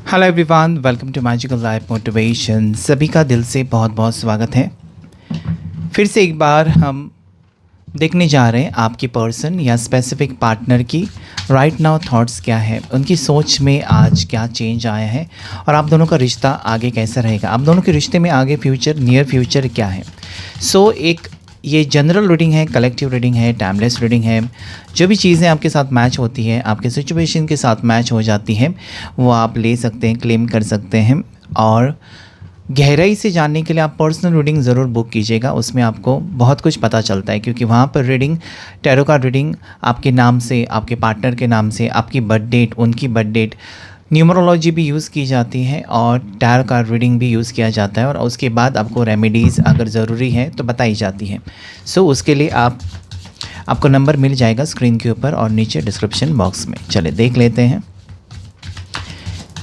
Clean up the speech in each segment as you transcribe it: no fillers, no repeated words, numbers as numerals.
Hello everyone, welcome to magical life motivation. सभी का दिल से बहुत बहुत स्वागत है। फिर से एक बार हम देखने जा रहे हैं आपकी पर्सन या स्पेसिफिक पार्टनर की राइट नाउ थॉट्स क्या है, उनकी सोच में आज क्या चेंज आया है और आप दोनों का रिश्ता आगे कैसा रहेगा, आप दोनों के रिश्ते में आगे फ्यूचर नियर फ्यूचर क्या है। एक ये जनरल रीडिंग है, कलेक्टिव रीडिंग है, टाइमलेस रीडिंग है। जो भी चीज़ें आपके साथ मैच होती हैं, आपके सिचुएशन के साथ मैच हो जाती हैं, वो आप ले सकते हैं, क्लेम कर सकते हैं। और गहराई से जानने के लिए आप पर्सनल रीडिंग ज़रूर बुक कीजिएगा, उसमें आपको बहुत कुछ पता चलता है, क्योंकि वहाँ पर रीडिंग, टैरो कार्ड रीडिंग आपके नाम से, आपके पार्टनर के नाम से, आपकी बर्थ डेट, उनकी बर्थ डेट, न्यूमरोलॉजी भी यूज़ की जाती है और टैरो कार्ड रीडिंग भी यूज़ किया जाता है। और उसके बाद आपको रेमेडीज़ अगर ज़रूरी है तो बताई जाती हैं। उसके लिए आपको नंबर मिल जाएगा स्क्रीन के ऊपर और नीचे डिस्क्रिप्शन बॉक्स में। चले देख लेते हैं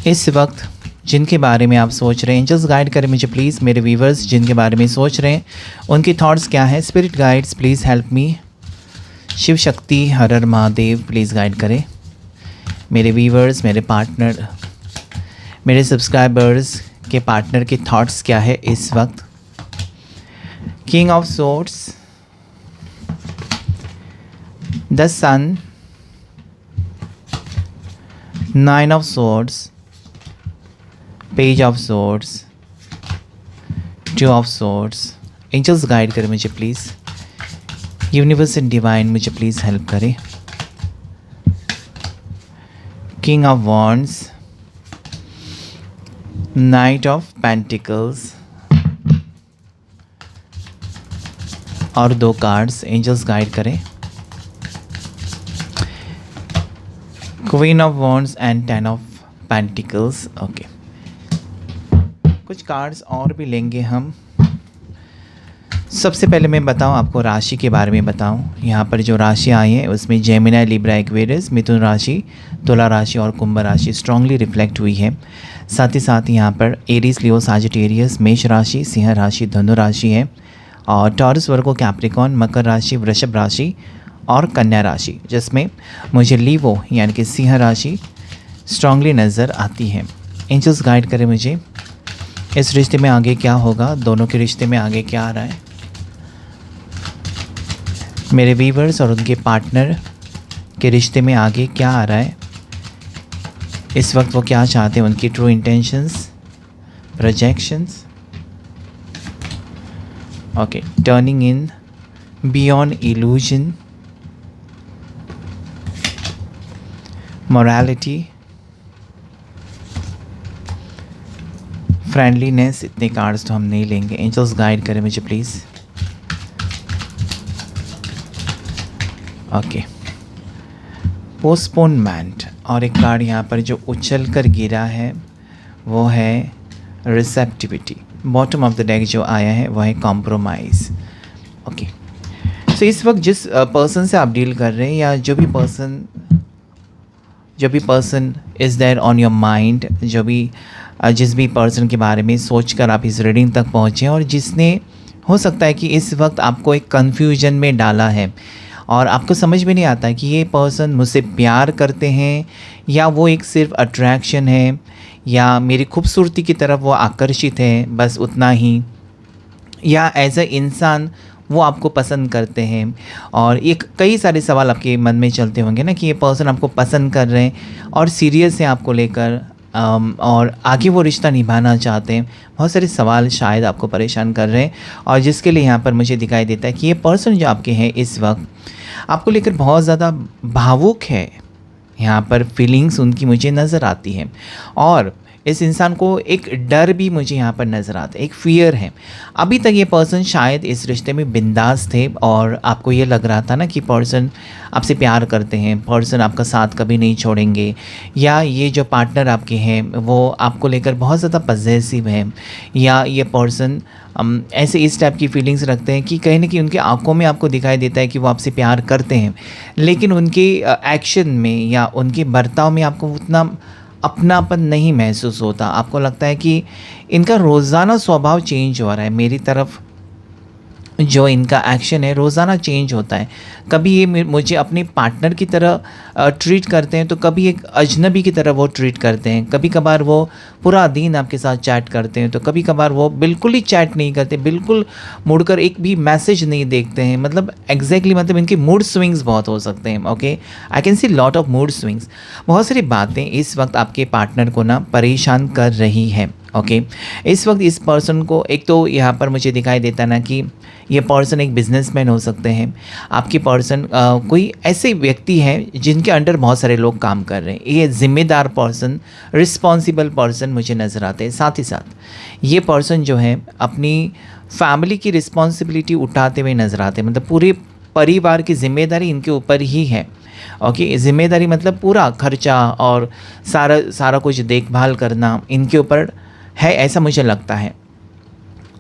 इस वक्त जिनके बारे में आप सोच रहे हैं। एंजल्स गाइड करें मुझे प्लीज़। मेरे व्यूवर्स जिनके बारे में सोच रहे हैं उनकी थॉट्स क्या है। Spirit guides please help me. Shiv Shakti, हर हर महादेव प्लीज़ गाइड करें मेरे व्यूवर्स, मेरे पार्टनर, मेरे सब्सक्राइबर्स के पार्टनर की थॉट्स क्या है इस वक्त। King of swords, the sun, nine of swords, page of swords, two of swords. Angels guide करें मुझे प्लीज़। यूनिवर्स एंड डिवाइन मुझे प्लीज़ हेल्प करें। King of wands, knight of pentacles और दो कार्ड्स एंजल्स गाइड करें। Queen of wands and ten of pentacles. Okay, कुछ cards और भी लेंगे हम। सबसे पहले मैं बताऊं, आपको राशि के बारे में बताऊं। यहाँ पर जो राशि आई है उसमें जेमिनी, लिब्रा, एक्वेरियस, मिथुन राशि, तुला राशि और कुंभ राशि स्ट्रांगली रिफ्लेक्ट हुई है। साथ ही साथ यहाँ पर एरीज, लियो, साजिटेरियस, मेष राशि, सिंह राशि, धनु राशि है और टॉरस, वर्गो, कैप्रिकॉन, मकर राशि, वृषभ राशि और कन्या राशि, जिसमें मुझे लीवो यानी कि सिंह राशि स्ट्रांगली नज़र आती है। एंजल्स गाइड करें मुझे इस रिश्ते में आगे क्या होगा, दोनों के रिश्ते में आगे क्या आ रहा है। मेरे वीवर्स और उनके पार्टनर के रिश्ते में आगे क्या आ रहा है इस वक्त, वो क्या चाहते हैं, उनकी true intentions, projections. Okay, turning इन, बियॉन्ड इल्यूजन, मोरालिटी, फ्रेंडलीनेस। इतने कार्ड्स तो हम नहीं लेंगे। एंजल्स गाइड करें मुझे प्लीज़। ओके, पोस्टपोनमेंट और एक कार्ड यहाँ पर जो उछल कर गिरा है वो है receptivity. Bottom of the deck जो आया है वो है कॉम्प्रोमाइज़। ओके, इस वक्त जिस पर्सन से आप डील कर रहे हैं या जो भी person is there on your mind, जिस भी पर्सन के बारे में सोचकर आप इस रीडिंग तक पहुँचे और जिसने हो सकता है कि इस वक्त आपको एक कन्फ्यूजन में डाला है और आपको समझ में नहीं आता कि ये पर्सन मुझसे प्यार करते हैं या वो एक सिर्फ अट्रैक्शन है या मेरी खूबसूरती की तरफ वो आकर्षित है, बस उतना ही, या एज अ इंसान वो आपको पसंद करते हैं। और एक कई सारे सवाल आपके मन में चलते होंगे ना कि ये पर्सन आपको पसंद कर रहे हैं और सीरियस है आपको लेकर, और आगे वो रिश्ता निभाना चाहते हैं। बहुत सारे सवाल शायद आपको परेशान कर रहे हैं और जिसके लिए यहाँ पर मुझे दिखाई देता है कि ये पर्सन जो आपके हैं इस वक्त आपको लेकर बहुत ज़्यादा भावुक है। यहाँ पर फीलिंग्स उनकी मुझे नज़र आती हैं और इस इंसान को एक डर भी मुझे यहाँ पर नज़र आता है, एक फ़ियर है। अभी तक ये पर्सन शायद इस रिश्ते में बिंदास थे और आपको ये लग रहा था ना कि पर्सन आपसे प्यार करते हैं, पर्सन आपका साथ कभी नहीं छोड़ेंगे, या ये जो पार्टनर आपके हैं वो आपको लेकर बहुत ज़्यादा पजेसिव है, या ये पर्सन ऐसे इस टाइप की फीलिंग्स रखते हैं कि कहीं ना कहीं उनकी आंखों में आपको दिखाई देता है कि वो आपसे प्यार करते हैं, लेकिन उनके एक्शन में या उनके बर्ताव में आपको उतना अपनापन नहीं महसूस होता। आपको लगता है कि इनका रोज़ाना स्वभाव चेंज हो रहा है, मेरी तरफ जो इनका एक्शन है रोज़ाना चेंज होता है। कभी ये मुझे अपने पार्टनर की तरह ट्रीट करते हैं, तो कभी एक अजनबी की तरह वो ट्रीट करते हैं। कभी कभार वो पूरा दिन आपके साथ चैट करते हैं, तो कभी कभार वो बिल्कुल ही चैट नहीं करते, बिल्कुल मुड़कर एक भी मैसेज नहीं देखते हैं। मतलब एग्जैक्टली मतलब इनके मूड स्विंग्स बहुत हो सकते हैं। Okay, I can see lot of mood swings. बहुत सारी बातें इस वक्त आपके पार्टनर को ना परेशान कर रही है। ओके, इस वक्त इस पर्सन को एक तो यहाँ पर मुझे दिखाई देता ना कि ये पर्सन एक बिजनेसमैन हो सकते हैं। आपकी पर्सन कोई ऐसे व्यक्ति हैं जिनके अंडर बहुत सारे लोग काम कर रहे हैं। ये जिम्मेदार पर्सन, रिस्पॉन्सिबल पर्सन मुझे नज़र आते हैं। साथ ही साथ ये पर्सन जो है अपनी फैमिली की रिस्पॉन्सिबिलिटी उठाते हुए नज़र आते हैं। मतलब पूरे परिवार की जिम्मेदारी इनके ऊपर ही है। ओके, जिम्मेदारी मतलब पूरा खर्चा और सारा सारा कुछ देखभाल करना इनके ऊपर है, ऐसा मुझे लगता है।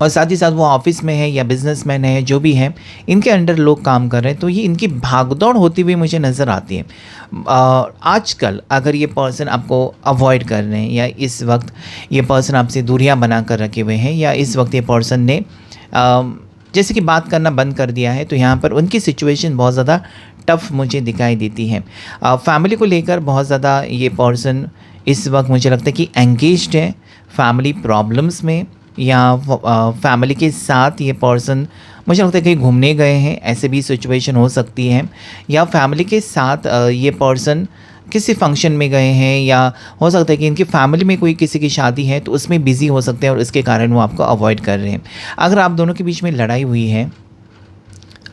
और साथ ही साथ वो ऑफिस में है या बिजनेसमैन है, जो भी है, इनके अंडर लोग काम कर रहे हैं, तो ये इनकी भागदौड़ होती हुई मुझे नज़र आती है। आजकल अगर ये पर्सन आपको अवॉइड कर रहे हैं या इस वक्त ये पर्सन आपसे दूरियां बना कर रखे हुए हैं या इस वक्त ये पर्सन ने जैसे कि बात करना बंद कर दिया है, तो यहाँ पर उनकी सिचुएशन बहुत ज़्यादा टफ मुझे दिखाई देती है। फैमिली को लेकर बहुत ज़्यादा ये पर्सन इस वक्त मुझे लगता है कि एंगेज्ड है फैमिली प्रॉब्लम्स में, या फैमिली के साथ ये पर्सन मुझे लगता है कहीं घूमने गए हैं, ऐसे भी सिचुएशन हो सकती है। या फैमिली के साथ ये पर्सन किसी फंक्शन में गए हैं, या हो सकता है कि इनकी फैमिली में कोई किसी की शादी है तो उसमें बिज़ी हो सकते हैं और इसके कारण वो आपको अवॉइड कर रहे हैं। अगर आप दोनों के बीच में लड़ाई हुई है,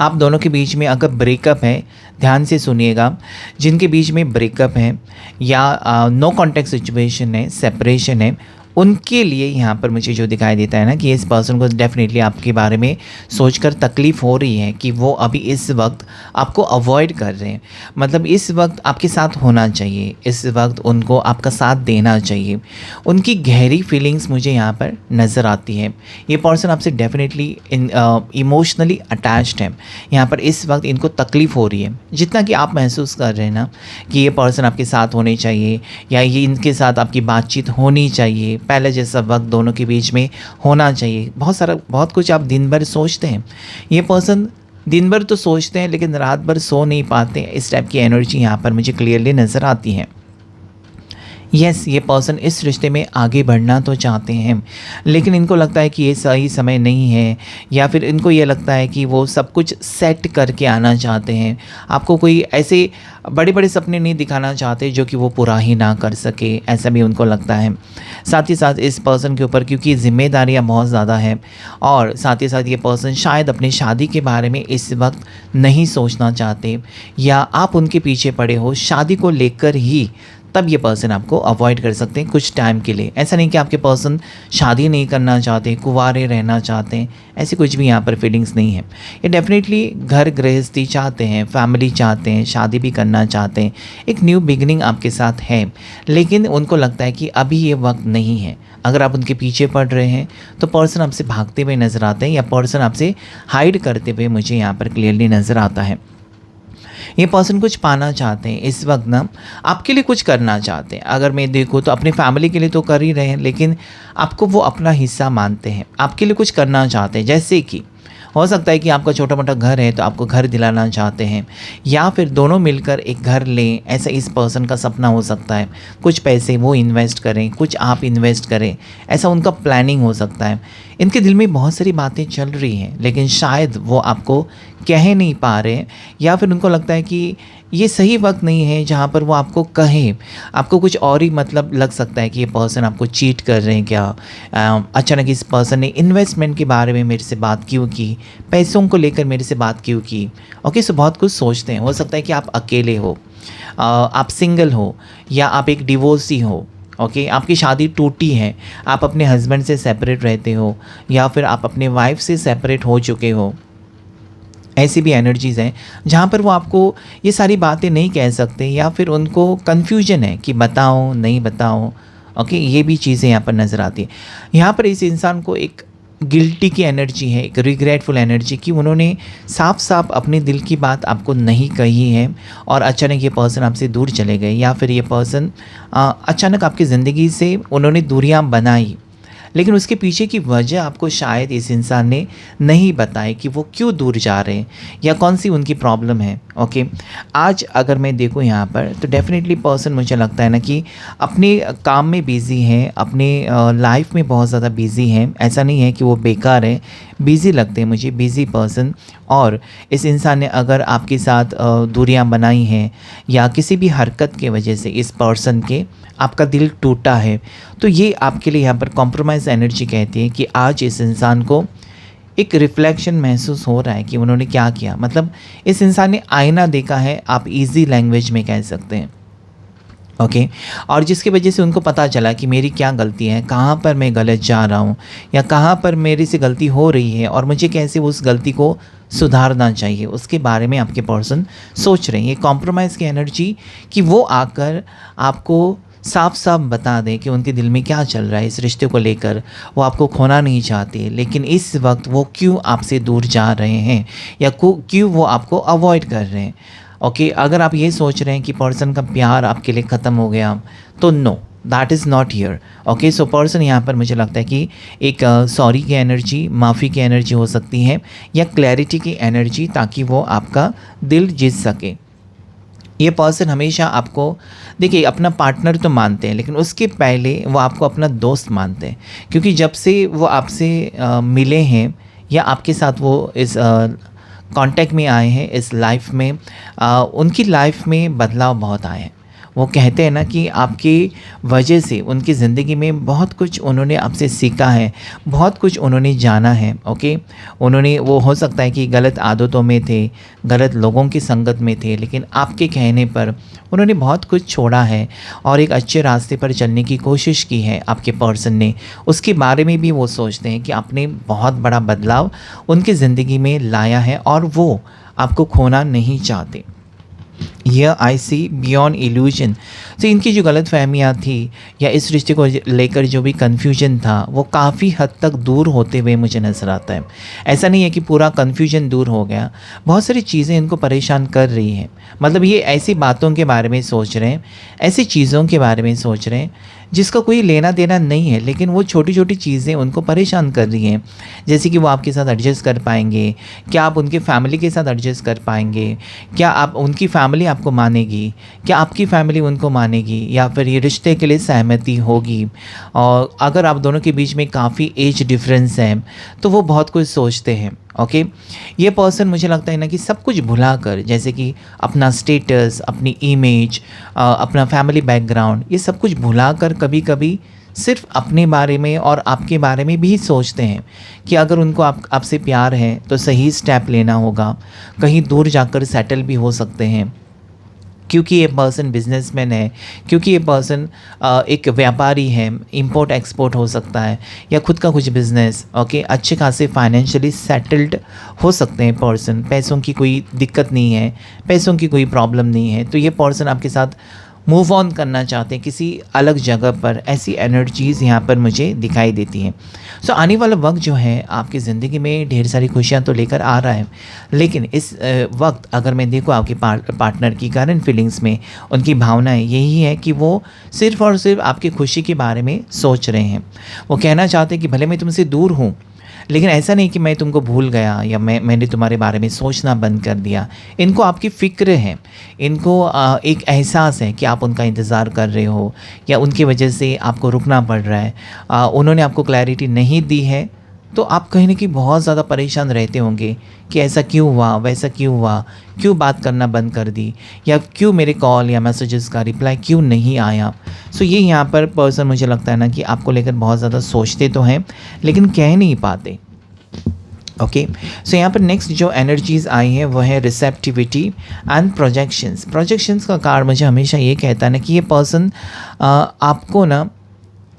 आप दोनों के बीच में अगर ब्रेकअप है, ध्यान से सुनिएगा, जिनके बीच में ब्रेकअप है या नो कॉन्टैक्ट सिचुएशन है, सेपरेशन है, उनके लिए यहाँ पर मुझे जो दिखाई देता है ना कि इस पर्सन को डेफिनेटली आपके बारे में सोचकर तकलीफ़ हो रही है कि वो अभी इस वक्त आपको अवॉइड कर रहे हैं। मतलब इस वक्त आपके साथ होना चाहिए, इस वक्त उनको आपका साथ देना चाहिए। उनकी गहरी फीलिंग्स मुझे यहाँ पर नज़र आती है। ये पर्सन आपसे डेफिनेटली इमोशनली अटैच्ड है। यहाँ पर इस वक्त इनको तकलीफ़ हो रही है। जितना कि आप महसूस कर रहे हैं ना कि ये पर्सन आपके साथ होने चाहिए या ये इनके साथ आपकी बातचीत होनी चाहिए, पहले जैसा वक्त दोनों के बीच में होना चाहिए। बहुत कुछ आप दिन भर सोचते हैं। ये पर्सन दिन भर तो सोचते हैं लेकिन रात भर सो नहीं पाते। इस टाइप की एनर्जी यहाँ पर मुझे क्लियरली नज़र आती है। यस, ये पर्सन इस रिश्ते में आगे बढ़ना तो चाहते हैं, लेकिन इनको लगता है कि ये सही समय नहीं है, या फिर इनको ये लगता है कि वो सब कुछ सेट करके आना चाहते हैं। आपको कोई ऐसे बड़े बड़े सपने नहीं दिखाना चाहते जो कि वो पूरा ही ना कर सके, ऐसा भी उनको लगता है। साथ ही साथ इस पर्सन के ऊपर क्योंकि जिम्मेदारियां बहुत ज़्यादा हैं, और साथ ही साथ ये पर्सन शायद अपनी शादी के बारे में इस वक्त नहीं सोचना चाहते, या आप उनके पीछे पड़े हो शादी को लेकर ही, तब ये पर्सन आपको अवॉइड कर सकते हैं कुछ टाइम के लिए। ऐसा नहीं कि आपके पर्सन शादी नहीं करना चाहते, कुंवारे रहना चाहते हैं, ऐसी कुछ भी यहाँ पर फीलिंग्स नहीं है। ये डेफिनेटली घर गृहस्थी चाहते हैं, फैमिली चाहते हैं, शादी भी करना चाहते हैं, एक न्यू बिगिनिंग आपके साथ है, लेकिन उनको लगता है कि अभी ये वक्त नहीं है। अगर आप उनके पीछे पड़ रहे हैं तो पर्सन आपसे भागते हुए नज़र आते हैं, या पर्सन आपसे हाइड करते हुए मुझे यहाँ पर क्लियरली नज़र आता है। ये पर्सन कुछ पाना चाहते हैं इस वक्त ना, आपके लिए कुछ करना चाहते हैं। अगर मैं देखूँ तो अपनी फैमिली के लिए तो कर ही रहे हैं, लेकिन आपको वो अपना हिस्सा मानते हैं, आपके लिए कुछ करना चाहते हैं। जैसे कि हो सकता है कि आपका छोटा मोटा घर है तो आपको घर दिलाना चाहते हैं, या फिर दोनों मिलकर एक घर लें, ऐसा इस पर्सन का सपना हो सकता है। कुछ पैसे वो इन्वेस्ट करें, कुछ आप इन्वेस्ट करें, ऐसा उनका प्लानिंग हो सकता है। इनके दिल में बहुत सारी बातें चल रही हैं, लेकिन शायद वो आपको कह नहीं पा रहे, या फिर उनको लगता है कि ये सही वक्त नहीं है जहाँ पर वो आपको कहें। आपको कुछ और ही मतलब लग सकता है कि ये पर्सन आपको चीट कर रहे हैं क्या। अचानक इस पर्सन ने इन्वेस्टमेंट के बारे में मेरे से बात क्यों की, पैसों को लेकर मेरे से बात क्यों की। ओके, सो बहुत कुछ सोचते हैं। हो सकता है कि आप अकेले हो, आप सिंगल हो, या आप एक डिवोर्सी हो। ओके, आपकी शादी टूटी है, आप अपने हस्बैंड से सेपरेट रहते हो, या फिर आप अपने वाइफ से सेपरेट हो चुके हो। ऐसी भी एनर्जीज़ हैं जहाँ पर वो आपको ये सारी बातें नहीं कह सकते, या फिर उनको कन्फ्यूजन है कि बताओ नहीं बताओ। ओके, ये भी चीज़ें यहाँ पर नज़र आती है। यहाँ पर इस इंसान को एक गिल्टी की एनर्जी है, एक रिग्रेटफुल एनर्जी कि उन्होंने साफ साफ अपने दिल की बात आपको नहीं कही है, और अचानक ये पर्सन आपसे दूर चले गए, या फिर ये पर्सन अचानक आपकी ज़िंदगी से उन्होंने दूरियां बनाई। लेकिन उसके पीछे की वजह आपको शायद इस इंसान ने नहीं बताई कि वो क्यों दूर जा रहे हैं या कौन सी उनकी प्रॉब्लम है। ओके, आज अगर मैं देखूँ यहाँ पर तो डेफिनेटली पर्सन मुझे लगता है ना कि अपने काम में बिज़ी हैं, अपने लाइफ में बहुत ज़्यादा बिज़ी हैं। ऐसा नहीं है कि वो बेकार हैं, बिज़ी लगते हैं मुझे, बिज़ी पर्सन। और इस इंसान ने अगर आपके साथ दूरियां बनाई हैं या किसी भी हरकत के वजह से इस पर्सन के आपका दिल टूटा है, तो ये आपके लिए यहाँ पर कॉम्प्रोमाइज़ एनर्जी कहती है कि आज इस इंसान को एक रिफ्लेक्शन महसूस हो रहा है कि उन्होंने क्या किया। मतलब इस इंसान ने आईना देखा है, आप इजी लैंग्वेज में कह सकते हैं। ओके, और जिसकी वजह से उनको पता चला कि मेरी क्या गलती है, कहाँ पर मैं गलत जा रहा हूँ या कहाँ पर मेरे से गलती हो रही है और मुझे कैसे उस गलती को सुधारना चाहिए, उसके बारे में आपके पर्सन सोच रहे हैं। ये कॉम्प्रोमाइज़ की एनर्जी कि वो आकर आपको साफ साफ बता दें कि उनके दिल में क्या चल रहा है इस रिश्ते को लेकर। वो आपको खोना नहीं चाहते, लेकिन इस वक्त वो क्यों आपसे दूर जा रहे हैं या क्यों वो आपको अवॉइड कर रहे हैं। ओके, अगर आप ये सोच रहे हैं कि पर्सन का प्यार आपके लिए ख़त्म हो गया, तो no, that is not here. Okay, so person यहाँ पर मुझे लगता है कि एक सॉरी की एनर्जी, माफ़ी की एनर्जी हो सकती है या क्लैरिटी की एनर्जी, ताकि वो आपका दिल जीत सके। ये पर्सन हमेशा आपको, देखिए, अपना पार्टनर तो मानते हैं, लेकिन उसके पहले वो आपको अपना दोस्त मानते हैं। क्योंकि जब से वो आपसे मिले हैं या आपके साथ वो इस कांटेक्ट में आए हैं, इस लाइफ में उनकी लाइफ में बदलाव बहुत आए हैं। वो कहते हैं ना कि आपकी वजह से उनकी ज़िंदगी में बहुत कुछ उन्होंने आपसे सीखा है, बहुत कुछ उन्होंने जाना है। ओके, उन्होंने, वो हो सकता है कि गलत आदतों में थे, गलत लोगों की संगत में थे, लेकिन आपके कहने पर उन्होंने बहुत कुछ छोड़ा है और एक अच्छे रास्ते पर चलने की कोशिश की है आपके पर्सन ने। उसके बारे में भी वो सोचते हैं कि आपने बहुत बड़ा बदलाव उनकी ज़िंदगी में लाया है और वो आपको खोना नहीं चाहते। यह आई सी बियॉन्ड इल्यूजन। तो इनकी जो गलत फहमियाँ थी या इस रिश्ते को लेकर जो भी कन्फ्यूजन था, वो काफ़ी हद तक दूर होते हुए मुझे नज़र आता है। ऐसा नहीं है कि पूरा कन्फ्यूजन दूर हो गया, बहुत सारी चीज़ें इनको परेशान कर रही हैं। मतलब ये ऐसी बातों के बारे में सोच रहे हैं, ऐसी चीज़ों के बारे में सोच रहे हैं जिसका कोई लेना देना नहीं है, लेकिन वो छोटी छोटी चीज़ें उनको परेशान कर रही हैं। जैसे कि वो आपके साथ एडजस्ट कर पाएंगे, क्या आप उनके फैमिली के साथ एडजस्ट कर पाएंगे, क्या आप, उनकी फैमिली आपको मानेगी, क्या आपकी फैमिली उनको मानेगी, या फिर ये रिश्ते के लिए सहमति होगी। और अगर आप दोनों के बीच में काफ़ी एज डिफरेंस है तो वो बहुत कुछ सोचते हैं। ओके, ये पर्सन मुझे लगता है ना कि सब कुछ भुलाकर, जैसे कि अपना स्टेटस, अपनी इमेज, अपना फैमिली बैकग्राउंड, ये सब कुछ भुलाकर कभी कभी सिर्फ अपने बारे में और आपके बारे में भी सोचते हैं कि अगर उनको आपसे प्यार है तो सही स्टेप लेना होगा, कहीं दूर जाकर सेटल भी हो सकते हैं। क्योंकि ये पर्सन बिजनेसमैन है, क्योंकि ये पर्सन एक व्यापारी है, इंपोर्ट एक्सपोर्ट हो सकता है या खुद का कुछ बिज़नेस। ओके, अच्छे खासे फाइनेंशियली सेटल्ड हो सकते हैं पर्सन, पैसों की कोई दिक्कत नहीं है, पैसों की कोई प्रॉब्लम नहीं है। तो ये पर्सन आपके साथ मूव ऑन करना चाहते हैं किसी अलग जगह पर, ऐसी एनर्जीज़ यहाँ पर मुझे दिखाई देती हैं। सो आने वाला वक्त जो है आपकी ज़िंदगी में ढेर सारी खुशियाँ तो लेकर आ रहा है, लेकिन इस वक्त अगर मैं देखूँ आपके पार्टनर की करंट फीलिंग्स में, उनकी भावनाएं यही है कि वो सिर्फ़ और सिर्फ आपकी खुशी के बारे में सोच रहे हैं। वो कहना चाहते हैं कि भले मैं तुमसे दूर हूँ, लेकिन ऐसा नहीं कि मैं तुमको भूल गया या मैंने तुम्हारे बारे में सोचना बंद कर दिया। इनको आपकी फ़िक्र है, इनको एक एहसास है कि आप उनका इंतज़ार कर रहे हो या उनकी वजह से आपको रुकना पड़ रहा है। उन्होंने आपको क्लैरिटी नहीं दी है, तो आप कहीं न कहीं बहुत ज़्यादा परेशान रहते होंगे कि ऐसा क्यों हुआ, वैसा क्यों हुआ, क्यों बात करना बंद कर दी, या क्यों मेरे कॉल या मैसेजेस का रिप्लाई क्यों नहीं आया। सो ये यहाँ पर पर्सन मुझे लगता है ना कि आपको लेकर बहुत ज़्यादा सोचते तो हैं, लेकिन कह नहीं पाते। ओके, सो यहाँ पर नेक्स्ट जो एनर्जीज़ आई हैं वो है रिसेप्टिविटी एंड प्रोजेक्शंस। प्रोजेक्शंस का कार्ड मुझे हमेशा ये कहता है ना कि ये पर्सन आपको ना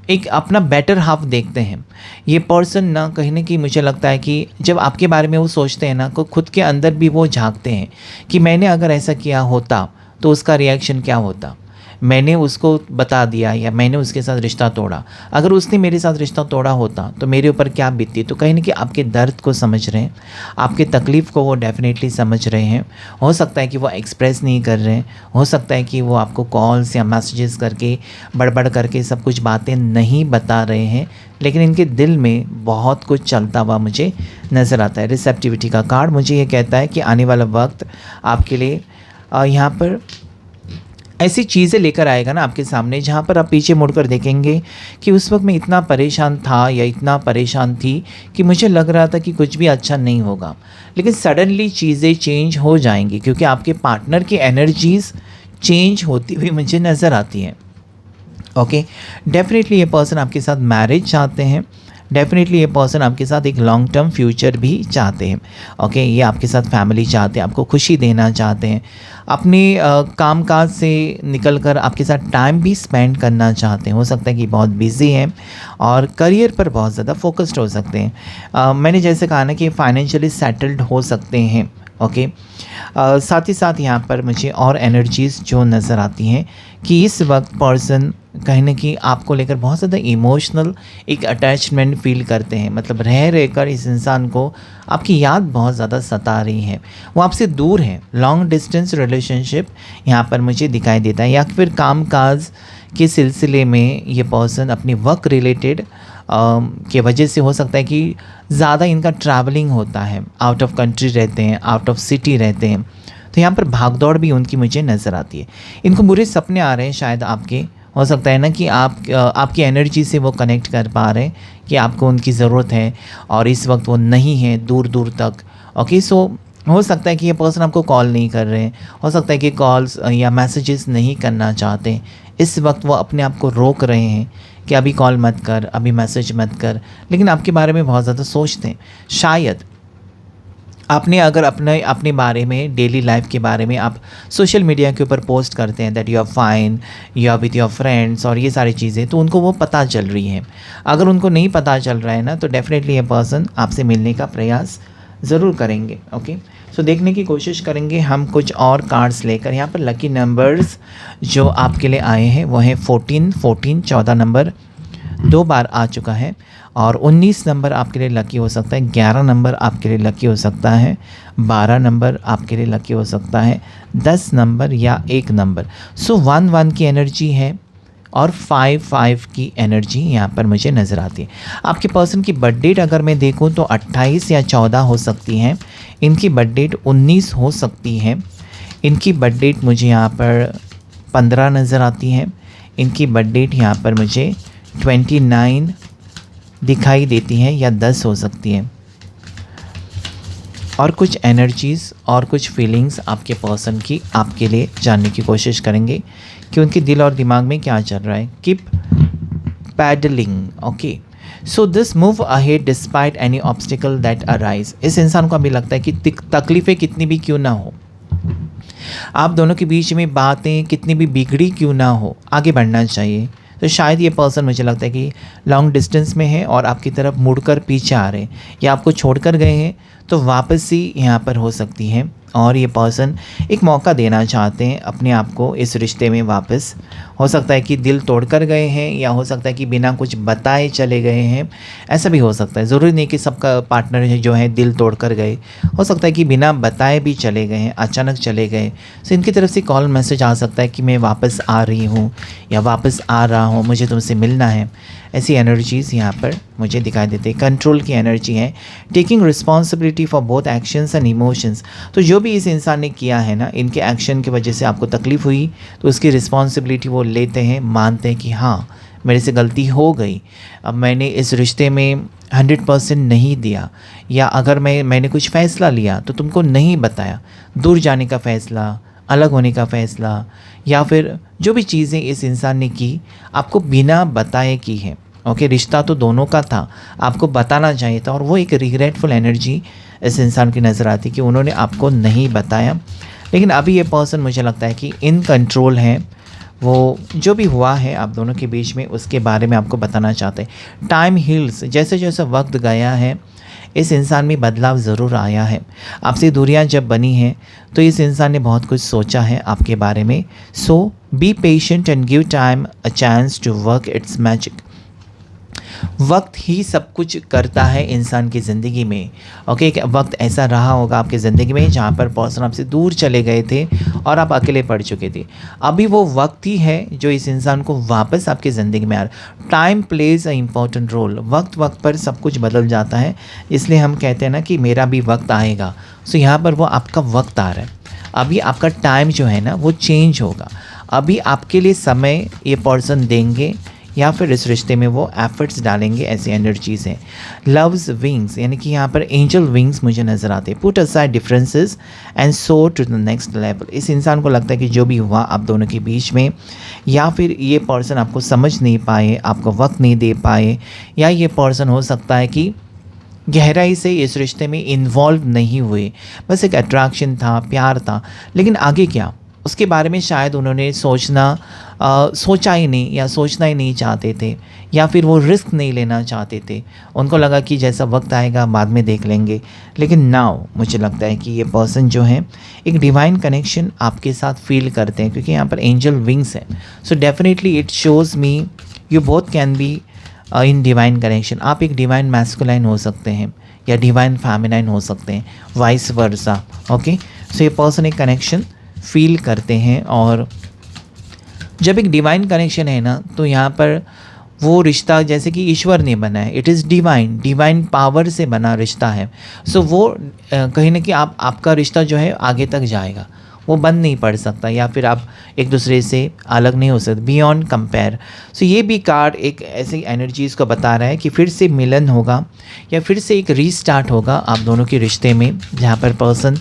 एक अपना बेटर हाफ देखते हैं। ये पर्सन ना कहीं न कहीं मुझे लगता है कि जब आपके बारे में वो सोचते हैं ना, तो खुद के अंदर भी वो झांकते हैं कि मैंने अगर ऐसा किया होता तो उसका रिएक्शन क्या होता, मैंने उसको बता दिया या मैंने उसके साथ रिश्ता तोड़ा। अगर उसने मेरे साथ रिश्ता तोड़ा होता तो मेरे ऊपर क्या बीतती। तो कहीं ना कहीं आपके दर्द को समझ रहे हैं, आपके तकलीफ़ को वो डेफिनेटली समझ रहे हैं। हो सकता है कि वो एक्सप्रेस नहीं कर रहे हैं, हो सकता है कि वो आपको कॉल्स या मैसेजेस करके बड़बड़ करके सब कुछ बातें नहीं बता रहे हैं, लेकिन इनके दिल में बहुत कुछ चलता हुआ मुझे नज़र आता है। रिसेप्टिविटी का कार्ड मुझे ये कहता है कि आने वाला वक्त आपके लिए यहाँ पर ऐसी चीज़ें लेकर आएगा ना आपके सामने, जहाँ पर आप पीछे मुड़कर देखेंगे कि उस वक्त मैं इतना परेशान था या इतना परेशान थी कि मुझे लग रहा था कि कुछ भी अच्छा नहीं होगा, लेकिन सडनली चीज़ें चेंज हो जाएंगी, क्योंकि आपके पार्टनर की एनर्जीज़ चेंज होती हुई मुझे नज़र आती हैं। ओके, डेफिनेटली ये पर्सन आपके साथ मैरिज चाहते हैं, डेफिनेटली ये पर्सन आपके साथ एक लॉन्ग टर्म फ्यूचर भी चाहते हैं। ओके, ये आपके साथ फैमिली चाहते हैं, आपको खुशी देना चाहते हैं, अपने कामकाज से निकलकर आपके साथ टाइम भी स्पेंड करना चाहते हैं। हो सकता है कि बहुत बिजी हैं और करियर पर बहुत ज़्यादा फोकस्ड हो सकते हैं। मैंने जैसे कहा ना कि फाइनेंशियली सेटल्ड हो सकते हैं। ओके, साथ ही साथ यहाँ पर मुझे और एनर्जीज़ जो नज़र आती हैं कि इस वक्त पर्सन कहीं न कहीं आपको लेकर बहुत ज़्यादा इमोशनल एक अटैचमेंट फ़ील करते हैं। मतलब रह रहकर इस इंसान को आपकी याद बहुत ज़्यादा सता रही है, वो आपसे दूर है। लॉन्ग डिस्टेंस रिलेशनशिप यहाँ पर मुझे दिखाई देता है, या फिर काम-काज के सिलसिले में ये पर्सन अपनी वर्क रिलेटेड के वजह से हो सकता है कि ज़्यादा इनका ट्रैवलिंग होता है, आउट ऑफ कंट्री रहते हैं, आउट ऑफ सिटी रहते हैं, तो यहाँ पर भागदौड़ भी उनकी मुझे नज़र आती है। इनको बुरे सपने आ रहे हैं शायद आपके, हो सकता है ना कि आपकी एनर्जी से वो कनेक्ट कर पा रहे हैं कि आपको उनकी ज़रूरत है और इस वक्त वो नहीं है दूर दूर तक। ओके, सो हो सकता है कि ये पर्सन आपको कॉल नहीं कर रहे हैं, हो सकता है कि कॉल्स या मैसेजेस नहीं करना चाहते। इस वक्त वो अपने आप को रोक रहे हैं कि अभी कॉल मत कर, अभी मैसेज मत कर, लेकिन आपके बारे में बहुत ज़्यादा सोचते हैं। शायद आपने अगर अपने बारे में, डेली लाइफ के बारे में आप सोशल मीडिया के ऊपर पोस्ट करते हैं that you are fine, you are with your friends और ये सारी चीज़ें, तो उनको वो पता चल रही हैं। अगर उनको नहीं पता चल रहा है ना, तो डेफिनेटली ये पर्सन आपसे मिलने का प्रयास ज़रूर करेंगे। ओके, सो देखने की कोशिश करेंगे हम कुछ और कार्ड्स लेकर। यहाँ पर लकी नंबर्स जो आपके लिए आए हैं वो हैं 14, 14 नंबर 2 बार आ चुका है, और 19 नंबर आपके लिए लकी हो सकता है, 11 नंबर आपके लिए लकी हो सकता है, 12 नंबर आपके लिए लकी हो सकता है, 10 नंबर या 1 नंबर। सो 1 की एनर्जी है और 5 की एनर्जी यहाँ पर मुझे नज़र आती है। आपके पर्सन की बर्थ डेट अगर मैं देखूँ तो 28 या 14 हो सकती है, इनकी बर्थ डेट 19 हो सकती है, इनकी बर्थ डेट मुझे यहाँ पर 15 नज़र आती है, इनकी बर्थ डेट यहाँ पर मुझे 29 दिखाई देती हैं या 10 हो सकती है। और कुछ एनर्जीज़ और कुछ फीलिंग्स आपके पर्सन की आपके लिए जानने की कोशिश करेंगे कि उनके दिल और दिमाग में क्या चल रहा है। Keep paddling. Okay, so this move ahead despite any obstacle that arise. इस इंसान को अभी लगता है कि तकलीफ़ें कितनी भी क्यों ना हो, आप दोनों के बीच में बातें कितनी भी बिगड़ी क्यों ना हो, आगे बढ़ना चाहिए। तो शायद ये पर्सन मुझे लगता है कि लॉन्ग डिस्टेंस में है और आपकी तरफ मुड़कर पीछे आ रहे हैं, या आपको छोड़कर गए हैं तो वापसी यहाँ पर हो सकती है, और ये पर्सन एक मौका देना चाहते हैं अपने आप को इस रिश्ते में वापस। हो सकता है कि दिल तोड़कर गए हैं, या हो सकता है कि बिना कुछ बताए चले गए हैं, ऐसा भी हो सकता है। ज़रूरी नहीं कि सबका पार्टनर जो है दिल तोड़कर गए, हो सकता है कि बिना बताए भी चले गए हैं, अचानक चले गए। सो इनकी तरफ से कॉल मैसेज आ सकता है कि मैं वापस आ रही हूँ या वापस आ रहा हूँ, मुझे तुमसे मिलना है। ऐसी एनर्जीज़ यहाँ पर मुझे दिखाई देते हैं। कंट्रोल की एनर्जी है, taking responsibility for both actions and emotions. तो जो भी इस इंसान ने किया है ना, इनके एक्शन की वजह से आपको तकलीफ़ हुई, तो उसकी रिस्पॉन्सिबिलिटी वो लेते हैं, मानते हैं कि हाँ मेरे से गलती हो गई, अब मैंने इस रिश्ते में 100% नहीं दिया, या अगर मैंने कुछ फ़ैसला लिया तो तुमको नहीं बताया, दूर जाने का फ़ैसला, अलग होने का फ़ैसला, या फिर जो भी चीज़ें इस इंसान ने की आपको बिना बताए की है। ओके, रिश्ता तो दोनों का था, आपको बताना चाहिए था, और वो एक रिग्रेटफुल एनर्जी इस इंसान की नज़र आती कि उन्होंने आपको नहीं बताया। लेकिन अभी ये पर्सन मुझे लगता है कि इन कंट्रोल है, वो जो भी हुआ है आप दोनों के बीच में उसके बारे में आपको बताना चाहते हैं। टाइम हील्स, जैसे जैसे वक्त गया है इस इंसान में बदलाव ज़रूर आया है। आपसे दूरियां जब बनी हैं तो इस इंसान ने बहुत कुछ सोचा है आपके बारे में। So be patient and give time a chance to work its magic. वक्त ही सब कुछ करता है इंसान की ज़िंदगी में। ओके, एक वक्त ऐसा रहा होगा आपकी ज़िंदगी में जहाँ पर पर्सन आपसे दूर चले गए थे और आप अकेले पड़ चुके थे। अभी वो वक्त ही है जो इस इंसान को वापस आपकी ज़िंदगी में आ रहा। Time plays a important role. वक्त वक्त पर सब कुछ बदल जाता है, इसलिए हम कहते हैं ना कि मेरा भी वक्त आएगा। सो यहाँ पर वो आपका वक्त आ रहा है। अभी आपका टाइम जो है ना वो चेंज होगा। अभी आपके लिए समय ये पर्सन देंगे या फिर इस रिश्ते में वो एफर्ट्स डालेंगे, ऐसी एनर्जीज हैं। लव्स विंग्स, यानी कि यहाँ पर एंजल विंग्स मुझे नज़र आते हैं। Put aside differences and so to the next level. इस इंसान को लगता है कि जो भी हुआ आप दोनों के बीच में, या फिर ये पर्सन आपको समझ नहीं पाए, आपको वक्त नहीं दे पाए, या ये पर्सन हो सकता है कि गहराई से इस रिश्ते में इन्वॉल्व नहीं हुए, बस एक अट्रैक्शन था, प्यार था, लेकिन आगे क्या उसके बारे में शायद उन्होंने सोचा ही नहीं, या सोचना ही नहीं चाहते थे, या फिर वो रिस्क नहीं लेना चाहते थे। उनको लगा कि जैसा वक्त आएगा बाद में देख लेंगे। लेकिन नाउ मुझे लगता है कि ये पर्सन जो है एक डिवाइन कनेक्शन आपके साथ फील करते हैं, क्योंकि यहाँ पर एंजल विंग्स है। So definitely it shows me you both can be in divine connection. आप एक डिवाइन मैस्कुलाइन हो सकते हैं या डिवाइन फेमिनाइन हो सकते हैं, वाइस वर्सा। ओके, सो ये पर्सन एक कनेक्शन फील करते हैं। और जब एक डिवाइन कनेक्शन है ना, तो यहाँ पर वो रिश्ता जैसे कि ईश्वर ने बना है, इट इज़ डिवाइन पावर से बना रिश्ता है। सो वो कहीं ना कहीं आपका रिश्ता जो है आगे तक जाएगा, वो बंद नहीं पड़ सकता, या फिर आप एक दूसरे से अलग नहीं हो सकते, बियॉन्ड कंपेयर। सो ये भी कार्ड एक ऐसी एनर्जीज़ को बता रहा है कि फिर से मिलन होगा, या फिर से एक रीस्टार्ट होगा आप दोनों के रिश्ते में, जहाँ पर पर्सन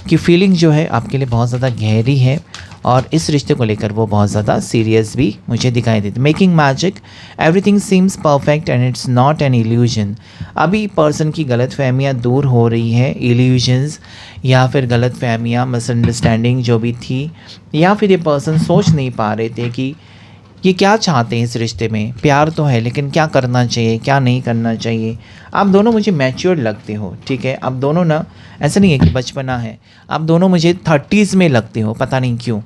की फीलिंग जो है आपके लिए बहुत ज़्यादा गहरी है, और इस रिश्ते को लेकर वो बहुत ज़्यादा सीरियस भी मुझे दिखाई देती। Making magic, everything seems perfect and it's not an illusion. अभी पर्सन की गलत फहमियाँ दूर हो रही है, इल्यूजन्स या फिर गलत फहमियाँ, मिसअंडरस्टैंडिंग जो भी थी, या फिर ये पर्सन सोच नहीं पा रहे थे कि ये क्या चाहते हैं इस रिश्ते में। प्यार तो है, लेकिन क्या करना चाहिए, क्या नहीं करना चाहिए। आप दोनों मुझे मैच्योर लगते हो, ठीक है। आप दोनों ना, ऐसा नहीं है कि बचपना है, आप दोनों मुझे 30s में लगते हो, पता नहीं क्यों।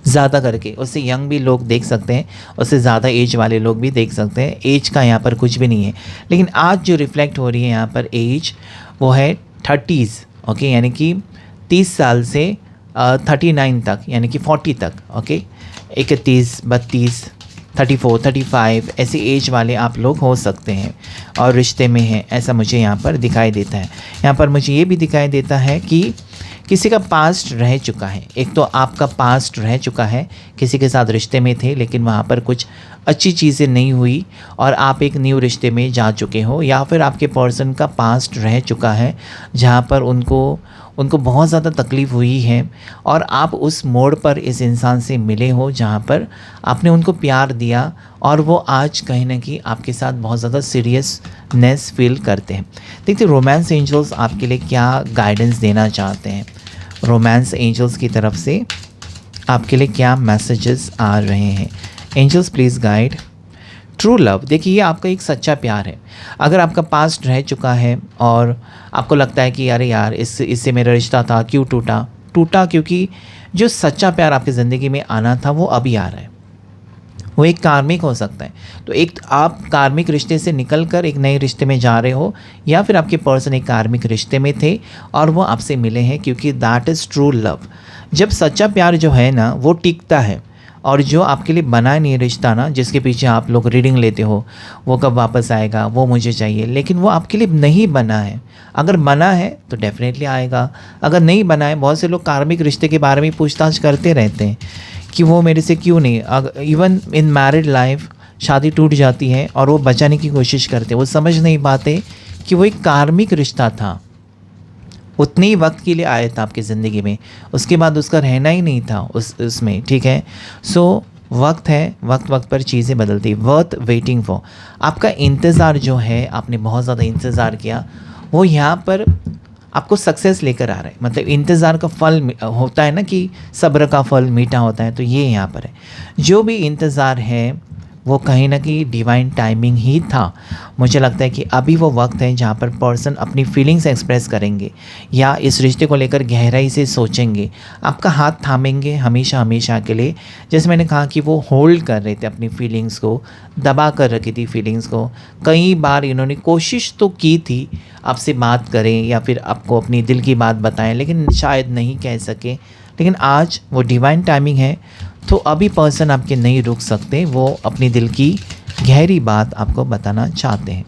ज़्यादा करके उससे यंग भी लोग देख सकते हैं, उससे ज़्यादा एज वाले लोग भी देख सकते हैं। एज का यहाँ पर कुछ भी नहीं है, लेकिन आज जो रिफ्लेक्ट हो रही है यहाँ पर एज, वो है 30s। ओके, यानी कि 30 साल से 39 तक, यानी कि 40 तक। ओके, 31, 32, 34, 35 ऐसी एज वाले आप लोग हो सकते हैं और रिश्ते में हैं, ऐसा मुझे यहाँ पर दिखाई देता है। यहाँ पर मुझे ये भी दिखाई देता है कि किसी का पास्ट रह चुका है। एक तो आपका पास्ट रह चुका है, किसी के साथ रिश्ते में थे, लेकिन वहाँ पर कुछ अच्छी चीज़ें नहीं हुई और आप एक न्यू रिश्ते में जा चुके हो, या फिर आपके पर्सन का पास्ट रह चुका है जहाँ पर उनको बहुत ज़्यादा तकलीफ़ हुई है, और आप उस मोड़ पर इस इंसान से मिले हो जहाँ पर आपने उनको प्यार दिया, और वो आज कहीं ना कहीं आपके साथ बहुत ज़्यादा सीरियसनेस फील करते हैं। देखते रोमांस एंजल्स आपके लिए क्या गाइडेंस देना चाहते हैं। रोमांस एंजल्स की तरफ से आपके लिए क्या मैसेजेस आ रहे हैं। Angels please guide. True love, देखिए ये आपका एक सच्चा प्यार है। अगर आपका पास्ट रह चुका है और आपको लगता है कि अरे यार इससे मेरा रिश्ता था, क्यों टूटा, क्योंकि जो सच्चा प्यार आपकी ज़िंदगी में आना था वो अभी आ रहा है। वो एक कार्मिक हो सकता है, तो एक आप कार्मिक रिश्ते से निकल कर एक नए रिश्ते में जा रहे हो, या फिर आपके पर्सन एक कार्मिक रिश्ते में थे और वो आपसे मिले हैं, क्योंकि दैट इज़ ट्रू लव। जब सच्चा प्यार जो है ना वो टिकता है, और जो आपके लिए बना नहीं रिश्ता ना, जिसके पीछे आप लोग रीडिंग लेते हो, वो कब वापस आएगा, वो मुझे चाहिए, लेकिन वो आपके लिए नहीं बना है। अगर बना है तो डेफिनेटली आएगा, अगर नहीं बना है, बहुत से लोग कार्मिक रिश्ते के बारे में पूछताछ करते रहते हैं कि वो मेरे से क्यों नहीं। इवन इन मैरिड लाइफ शादी टूट जाती है और वो बचाने की कोशिश करते, वो समझ नहीं पाते कि वो एक कार्मिक रिश्ता था, उतने ही वक्त के लिए आया था आपकी ज़िंदगी में, उसके बाद उसका रहना ही नहीं था उसमें, ठीक है। सो वक्त है, वक्त पर चीज़ें बदलती, वर्थ वेटिंग फॉर। आपका इंतज़ार जो है, आपने बहुत ज़्यादा इंतज़ार किया, वो यहाँ पर आपको सक्सेस लेकर आ रहा है। मतलब इंतज़ार का फल होता है ना, कि सब्र का फल मीठा होता है, तो ये यहाँ पर है। जो भी इंतज़ार है वो कहीं ना कहीं डिवाइन टाइमिंग ही था। मुझे लगता है कि अभी वो वक्त है जहाँ पर पर्सन अपनी फीलिंग्स एक्सप्रेस करेंगे या इस रिश्ते को लेकर गहराई से सोचेंगे, आपका हाथ थामेंगे हमेशा हमेशा के लिए। जैसे मैंने कहा कि वो होल्ड कर रहे थे अपनी फीलिंग्स को, दबा कर रखी थी फीलिंग्स को। कई बार इन्होंने कोशिश तो की थी आपसे बात करें या फिर आपको अपनी दिल की बात बताएं, लेकिन शायद नहीं कह सके। लेकिन आज वो डिवाइन टाइमिंग है, तो अभी पर्सन आपके नहीं रुक सकते, वो अपनी दिल की गहरी बात आपको बताना चाहते हैं।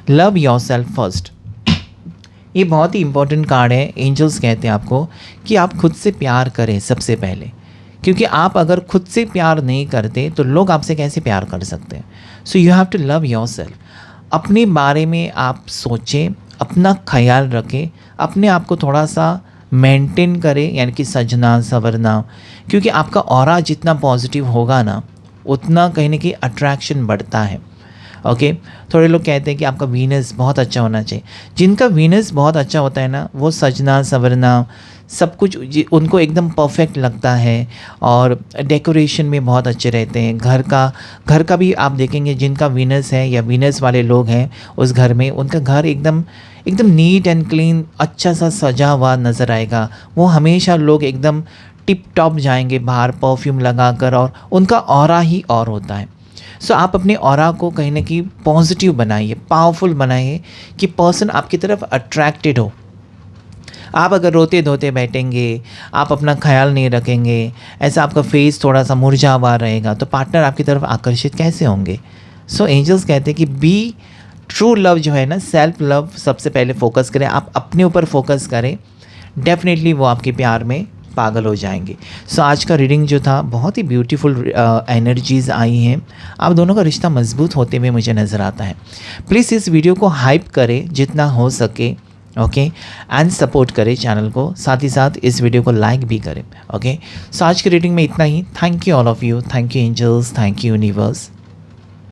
लव योर सेल्फ फर्स्ट, ये बहुत ही इंपॉर्टेंट कार्ड है। एंजल्स कहते हैं आपको कि आप खुद से प्यार करें सबसे पहले, क्योंकि आप अगर खुद से प्यार नहीं करते तो लोग आपसे कैसे प्यार कर सकते हैं। So you have to love yourself. अपने बारे में आप सोचें, अपना ख्याल रखें, अपने आप को थोड़ा सा मेंटेन करें, यानी कि सजना संवरना, क्योंकि आपका ऑरा जितना पॉजिटिव होगा ना, उतना कहीं ना कहीं अट्रैक्शन बढ़ता है। ओके, थोड़े लोग कहते हैं कि आपका वीनस बहुत अच्छा होना चाहिए। जिनका वीनस बहुत अच्छा होता है ना, वो सजना संवरना सब कुछ उनको एकदम परफेक्ट लगता है और डेकोरेशन में बहुत अच्छे रहते हैं। घर का भी आप देखेंगे, जिनका वीनस है या वीनस वाले लोग हैं उस घर में, उनका घर एकदम एकदम नीट एंड क्लीन, अच्छा सा सजा हुआ नज़र आएगा। वो हमेशा लोग एकदम टिप टॉप जाएंगे बाहर परफ्यूम लगाकर, और उनका ऑरा ही और होता है। सो आप अपने ऑरा को कहीं ना कहीं पॉजिटिव बनाइए, पावरफुल बनाइए कि पर्सन आपकी तरफ अट्रैक्टेड हो। आप अगर रोते धोते बैठेंगे, आप अपना ख्याल नहीं रखेंगे, ऐसा आपका फेस थोड़ा सा मुरझा हुआ रहेगा, तो पार्टनर आपकी तरफ आकर्षित कैसे होंगे। सो एंजल्स कहते हैं कि बी ट्रू लव जो है ना, सेल्फ लव सबसे पहले फोकस करें, आप अपने ऊपर फोकस करें, डेफिनेटली वो आपके प्यार में पागल हो जाएंगे। सो आज का रीडिंग जो था, बहुत ही ब्यूटीफुल एनर्जीज़ आई हैं। आप दोनों का रिश्ता मजबूत होते हुए मुझे नज़र आता है। प्लीज़ इस वीडियो को हाइप करें जितना हो सके, ओके, एंड सपोर्ट करें चैनल को, साथ ही साथ इस वीडियो को लाइक भी करें। ओके, सो आज की रीडिंग में इतना ही। Thank you all of you, thank you angels, thank you universe.